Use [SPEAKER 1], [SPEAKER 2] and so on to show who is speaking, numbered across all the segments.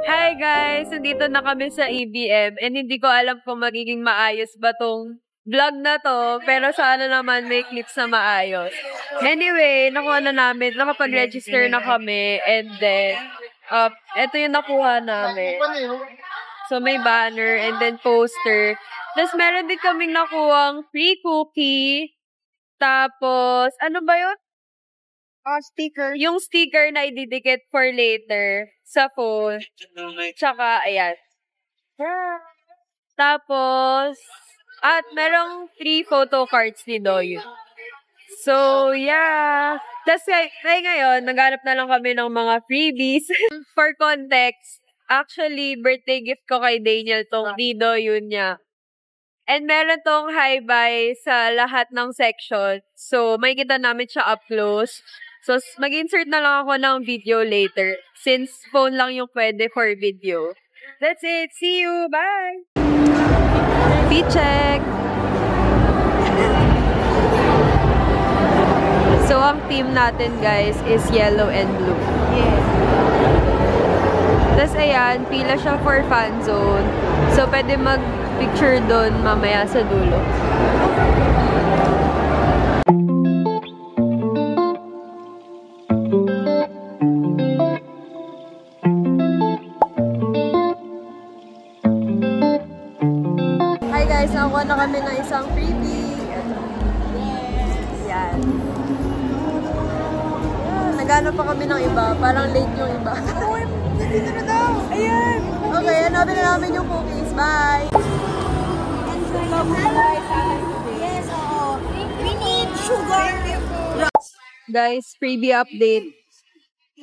[SPEAKER 1] Hi guys! Nandito na kami sa EBM and hindi ko alam kung magiging maayos ba tong vlog na to, pero sana naman may clips na maayos. Anyway, nakuha na namin, nakapag-register na kami, and then, eto yung nakuha namin. So may banner and then poster. Tapos meron din kaming nakuhang free cookie. Tapos, ano ba yun?
[SPEAKER 2] Sticker.
[SPEAKER 1] Yung sticker na ididikit for later sa phone. Tsaka, ayan. Tapos, at merong 3 photo cards ni Doyun. So, yeah. Tapos, ngayon, naghanap na lang kami ng mga freebies. For context, actually, birthday gift ko kay Daniel tong ni Doyun niya. And meron tong hi-bye sa lahat ng section. So, makikita namin siya up close. So, mag-insert na lang ako ng video later since phone lang yung pwede for video. That's it. See you. Bye! Fit check! So, ang team natin, guys, is yellow and blue.
[SPEAKER 2] Yes.
[SPEAKER 1] Tapos, ayan, pila siya for fan zone. So, pwede mag-picture doon mamaya sa dulo. Nakuha na kami ng isang freebie. Yan. Naghanap pa kami ng iba. Parang late yung iba.
[SPEAKER 2] Dito na daw. Ayan.
[SPEAKER 1] Okay, hanapin na namin yung cookies. Bye!
[SPEAKER 2] Yes, oo. We need sugar.
[SPEAKER 1] Guys, freebie update.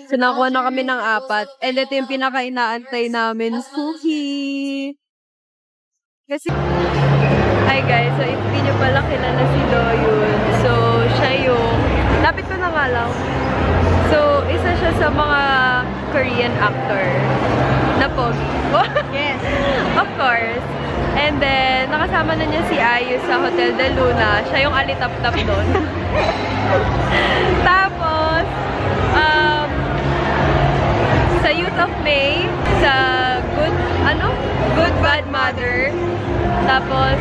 [SPEAKER 1] So, nakuha na kami ng 4. And ito yung pinaka-inaantay namin. Cookie! Kasi, hi guys, so if hindi nyo pala kilala si Doyun, so siya yung, lapit ko na nga lang. So, isa siya sa mga Korean actor na pogi.
[SPEAKER 2] Yes.
[SPEAKER 1] Of course. And then, nakasama na niya si Ayu sa Hotel de Luna. Siya yung alitap-tap doon. Tapos, sa Youth of May, sa Good Bad Mother. Tapos,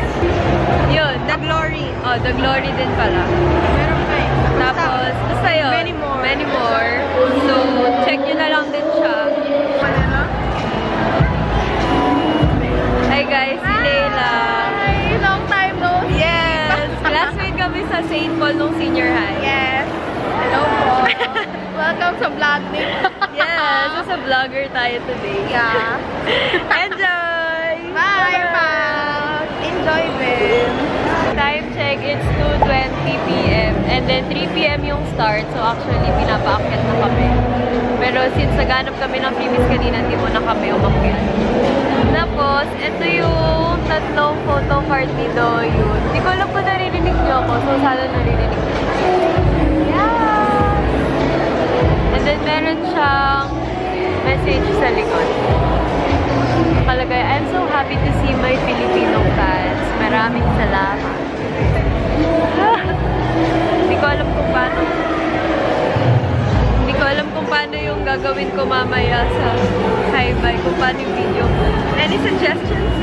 [SPEAKER 1] yun.
[SPEAKER 2] The Glory.
[SPEAKER 1] Oh, The Glory din pala.
[SPEAKER 2] Meron pa eh.
[SPEAKER 1] Tapos, basta yun.
[SPEAKER 2] Many more.
[SPEAKER 1] Many more. So, check nyo na lang din siya. Hi guys, si Leila.
[SPEAKER 2] Hi! Long time no see.
[SPEAKER 1] Yes! Classmate kami sa St. Paul nung senior high.
[SPEAKER 2] Yes. Hello po. Welcome sa vlog ni.
[SPEAKER 1] Yes! So, sa vlogger tayo today.
[SPEAKER 2] Yeah.
[SPEAKER 1] Enjoy!
[SPEAKER 2] Bye, pal! Enjoy, babe!
[SPEAKER 1] Time check, it's 2:20 p.m. And then 3 p.m. yung start. So actually, pinapaakyat na kami. Pero since naghanap kami ng freebies kanina, hindi mo na kami umakyat. Tapos, ito yung tatlong photo card ni Doyun. Hindi ko alam kung naririnig niyo ako. So sana naririnig niyo. Yeah! And then meron siyang message sa likod. Nakalagay, I'm so happy to see my Filipino fans. Maraming salamat. Hindi ko alam kung paano. Hindi ko alam kung paano yung gagawin ko mamaya sa hi-bye. Kung paano yung video. Any suggestions?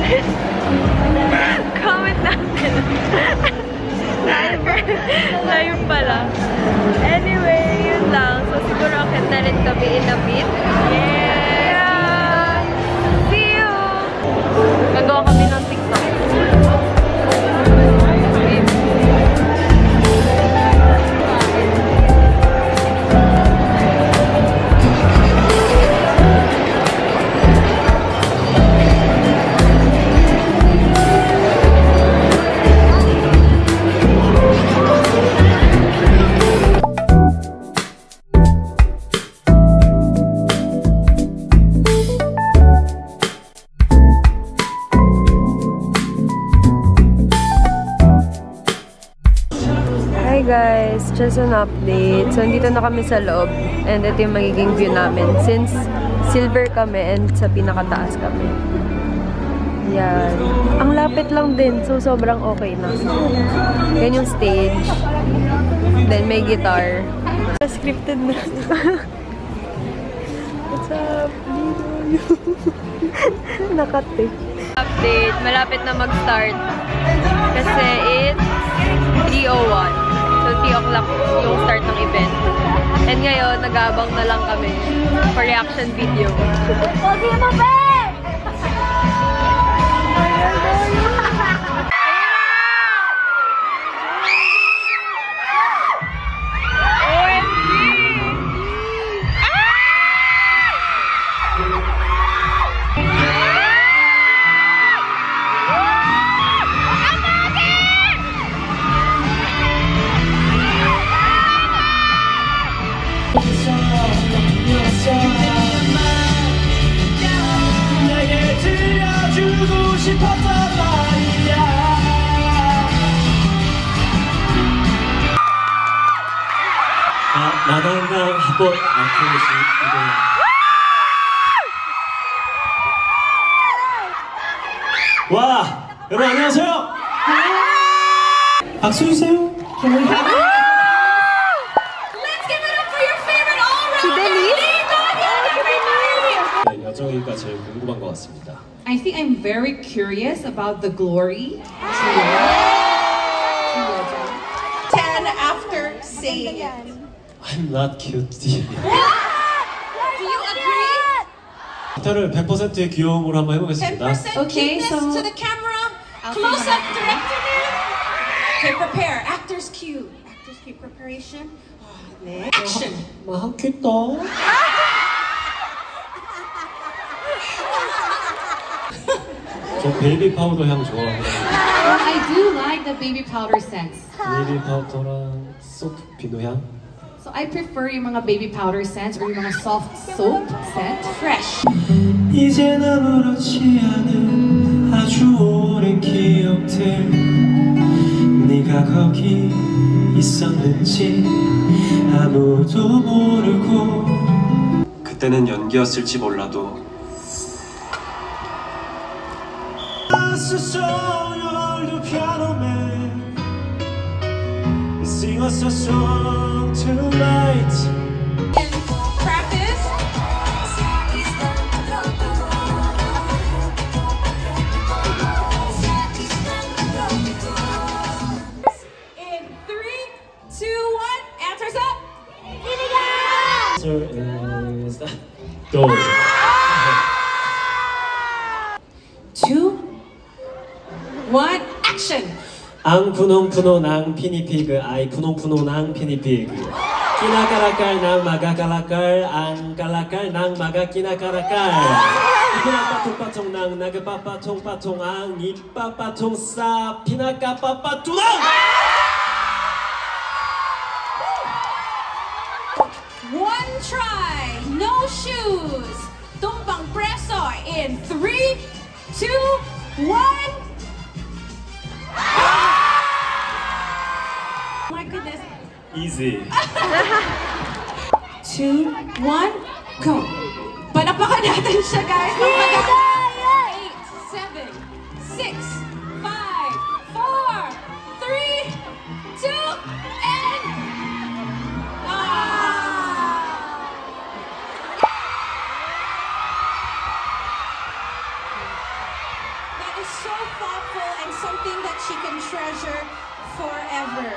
[SPEAKER 1] Comment natin. Live pala. Anyway, yun lang. So siguro akit na rin kami in a bit. Yeah! See you! Gagawa kami ng TikTok. just an update. So, nandito na kami sa loob. And ito yung magiging view namin. Since silver kami and sa pinakataas kami. Yan. Ang lapit lang din. So, sobrang okay na. Yan yung stage. Then, may guitar. Scripted na. What's up? Nakate. Update. Malapit na mag-start. Kasi it's 3:01. So, 3 o'clock yung start ng event. And ngayon, nag-aabang na lang kami for reaction video. Okay mo, Ben!
[SPEAKER 3] 나단강 합법 아트리시 와, 여러분 안녕하세요. 박수 주세요.
[SPEAKER 2] Let's give it up for your favorite all-round.
[SPEAKER 3] 여정이가 제일 궁금한 것 같습니다.
[SPEAKER 4] I think I'm very curious about the glory.
[SPEAKER 2] 10 after saying it.
[SPEAKER 3] I'm not cute.
[SPEAKER 2] Do you agree?
[SPEAKER 3] 기타를 100%의 귀여움으로 한번 해보겠습니다.
[SPEAKER 2] 10%
[SPEAKER 4] Okay,
[SPEAKER 2] cuteness
[SPEAKER 4] so-
[SPEAKER 2] to the camera.
[SPEAKER 4] I'll
[SPEAKER 2] Close
[SPEAKER 4] see
[SPEAKER 2] up, director man. Okay, prepare. Actors cue. Actors cue preparation. Action.
[SPEAKER 3] 많겠다. 저 베이비 파우더 향 좋아하거든요.
[SPEAKER 4] I do like the baby powder scents.
[SPEAKER 3] 베이비 파우더랑 소프 비누 향.
[SPEAKER 4] So I prefer yung mga baby powder scents or yung mga soft soap scent.
[SPEAKER 2] Fresh.
[SPEAKER 3] 이젠 아무렇지 않은 아주 오랜 기억들 네가 거기 있었는지 아무도 모르고 그때는 연기였을지 몰라도 Sing us a song tonight.
[SPEAKER 2] Practice. In 3, 2, 1. Answers up.
[SPEAKER 3] Answer is go.
[SPEAKER 2] 2, 1. Action.
[SPEAKER 3] 앙 푸농푸노 낭 피니피그 아이 푸농푸노 낭 피니피그 끼나까라깔 낭 마가까라깔 앙 까라깔 낭 마가 끼나까라깔 피나빠통빠통 낭 나그빠빠통빠통 앙 이빠빠통 싸 피나까빠빠투낭
[SPEAKER 2] One try. No shoes. Tumpang preso. In 3, 2, 1. My goodness.
[SPEAKER 3] Easy.
[SPEAKER 2] 2, 1, go. Palapakan natin siya, guys. Pagpagawa. 8, 7, 6, 5, 4, 3, 2, and... That is so thoughtful and something that she can treasure forever.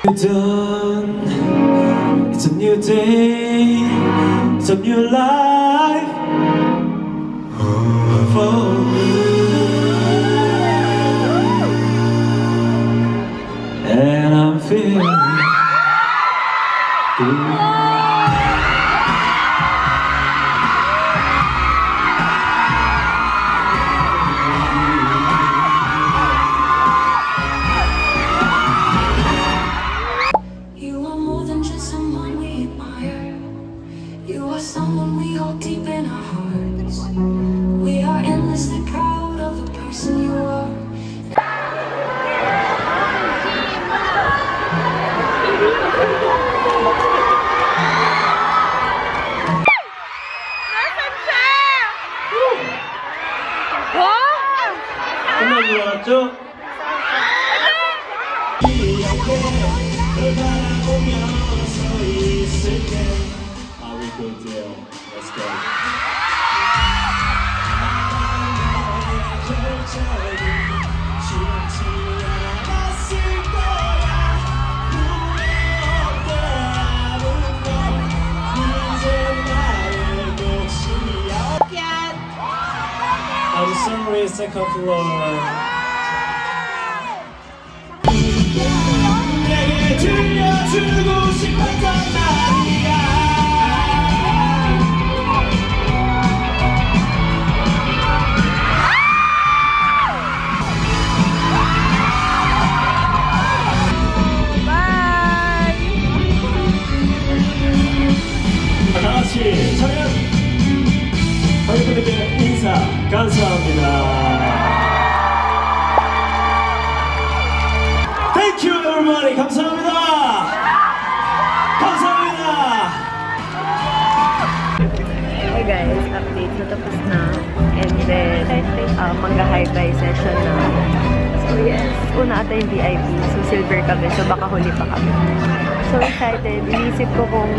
[SPEAKER 3] Done. It's a new day. It's a new life for me. And I'm feeling good.
[SPEAKER 5] You are more than just someone we admire. You are someone we hold
[SPEAKER 3] 끝난 줄 알았죠? Are we good deal? Let's go. I'm sorry, second floor. 내게 들려주고 싶었던 말이야. 다 같이 차렷! 관객분들께 인사 감사합니다. Thank you everybody. 감사합니다. 감사합니다.
[SPEAKER 1] Hey guys, update na tapos na. And then, magka-high-bye session na. So yes, una ata yung VIP. So silver kami, so baka huli pa kami. So excited. Inisip ko kung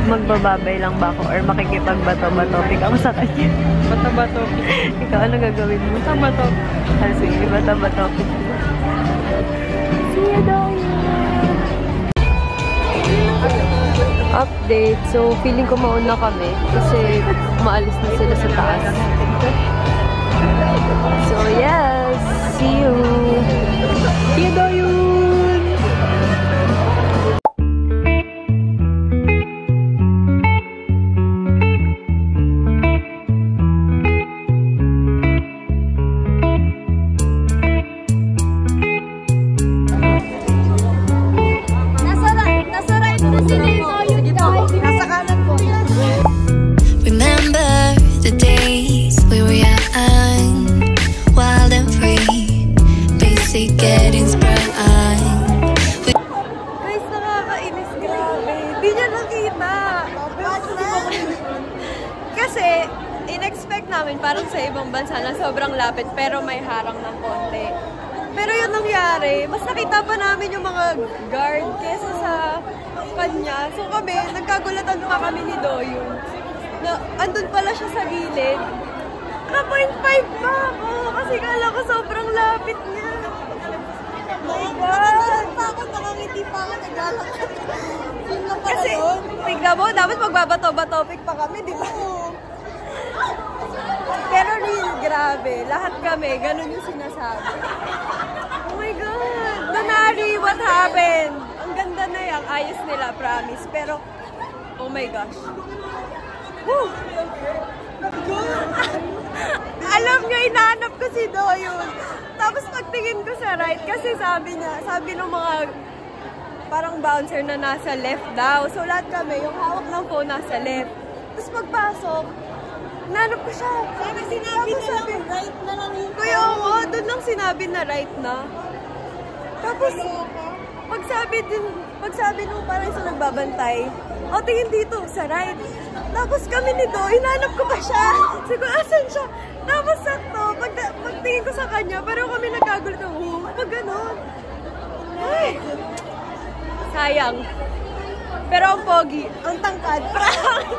[SPEAKER 1] magbababay lang ba ako or makikipag-bato-batopik ako sa kanya. Bato-batopik? Ikaw, ano gagawin mo? Bato-batopik. Sige, bato-batopik. See you down! Update. So, feeling ko mauna kami kasi umaalis na sila sa taas. So, yes! See you! See you doon!
[SPEAKER 5] Remember the days we were young, wild and free, basic getting sprung.
[SPEAKER 1] Guys, nakakainis, grabe. Di niya nakita. Kasi, in-expect namin parang sa ibang bansa na sobrang lapit pero may harang ng konti. Pero yun nangyari, mas nakita pa namin yung mga guard kesa sa kanya. So kami, nagkagulatan pa kami ni Doyun. Na, andun pala siya sa gilid. Na 0.5 pa ako kasi kala ko sobrang lapit niya. Oh my God!
[SPEAKER 2] Takot, nakangiti pa ako, naglalakad.
[SPEAKER 1] Kasi, tignan mo, dapat magbabato-batopik pa kami, di ba? Pero real, grabe. Lahat kami, ganun yung sinasabi. Oh my God! Donari, what happened? Ang ganda na yan. Ayos nila, promise. Pero, oh my gosh. Woo! Alam nyo, inaanap ko si Doyun. Tapos pagtingin ko sa right, kasi sabi ng mga parang bouncer na nasa left daw. So lahat kami, yung hawak ng phone nasa left. Tapos pagpasok, nanap ko siya.
[SPEAKER 2] Sabi sinabi na lang, right na lang yung
[SPEAKER 1] Kuya, oo, doon lang sinabi na right na. Tapos, pagsabi nung parang sa nagbabantay, o tingin dito, sa right. Tapos kami ni Do, hinanap ko pa siya. Siguro, asan siya? Tapos sakto, pagtingin ko sa kanya, parang kami nagkagulat ng pag gano'n. Ay, sayang. Pero ang pogi, ang tangkad, prank.